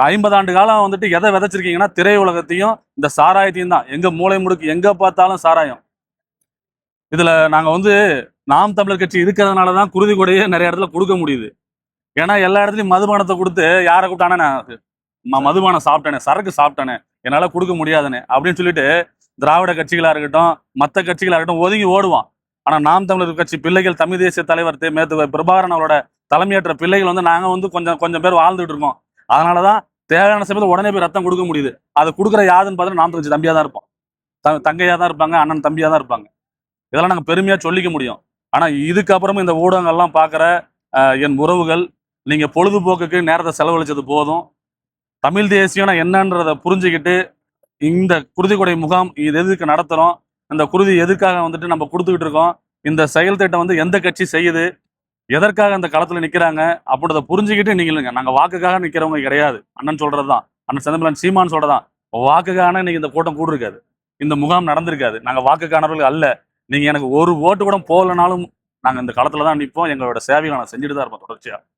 50 ஆண்டு காலம் வந்துட்டு எதை விதைச்சிருக்கீங்கன்னா திரையுலகத்தையும் இந்த சாராயத்தையும் தான். எங்க மூலை முடுக்கு எங்க பார்த்தாலும் சாராயம். இதுல நாங்க வந்து நாம் தமிழர் கட்சி இருக்கிறதுனாலதான் குருதி கொடையே நிறைய இடத்துல கொடுக்க முடியுது. ஏன்னா எல்லா இடத்துலயும் மதுபானத்தை கொடுத்து யாரை கூப்பிட்டானே, நான் மதுபானம் சாப்பிட்டேனே, சரக்கு சாப்பிட்டேனே, என்னால கொடுக்க முடியாதுன்னு அப்படின்னு சொல்லிட்டு திராவிட கட்சிகளா இருக்கட்டும், மற்ற கட்சிகளா இருக்கட்டும் ஒதுங்கி ஓடுவான். ஆனா நாம் தமிழர் கட்சி பிள்ளைகள், தமிழ் தேசிய தலைவர் மேத்து பிரபாகரன் அவரோட தலைமையேற்ற பிள்ளைகள் வந்து நாங்க வந்து கொஞ்சம் பேர் வாழ்ந்துட்டு இருக்கோம். அதனாலதான் தேவையான சமயத்தில் உடனே போய் ரத்தம் கொடுக்க முடியுது. அதை கொடுக்குற யாருன்னு பார்த்தா நாம் தமிழ் தம்பியா தான் இருப்போம், தங்கையா தான் இருப்பாங்க, அண்ணன் தம்பியா தான் இருப்பாங்க. இதெல்லாம் நாங்க பெருமையா சொல்லிக்க முடியும். ஆனா இதுக்கப்புறமும் இந்த ஊடகங்கள்லாம் பாக்குற என் உறவுகள், நீங்க பொழுதுபோக்குக்கு நேரத்தை செலவழிச்சது போதும். தமிழ் தேசியம்னா என்னன்றதை புரிஞ்சுக்கிட்டு இந்த குருதிக்கொடை முகாம் இது எதுக்கு நடத்துறோம், இந்த குருதி எதுக்காக வந்துட்டு நம்ம கொடுத்துக்கிட்டு இருக்கோம், இந்த செயல் திட்டம் வந்து எந்த கட்சி செய்யுது, எதற்காக அந்த களத்துல நிக்கிறாங்க அப்படின்றத புரிஞ்சுக்கிட்டு நீங்க இல்லைங்க. நாங்க வாக்குக்காக நிக்கிறவங்க கிடையாது. அண்ணன் சொல்றதுதான், அண்ணன் செந்தமிழன் சீமான் சொல்றதான். வாக்குக்கான நீங்க இந்த கூட்டம் கூடிருக்காது, இந்த முகாம் நடந்திருக்காது. நாங்க வாக்குக்கானவர்கள் அல்ல. நீங்க எனக்கு ஒரு ஓட்டு கூட போகலனாலும் நாங்க இந்த களத்துல தான் நிற்போம். எங்களோட சேவையை நான் செஞ்சுட்டு தான் இருப்போம் தொடர்ச்சியா.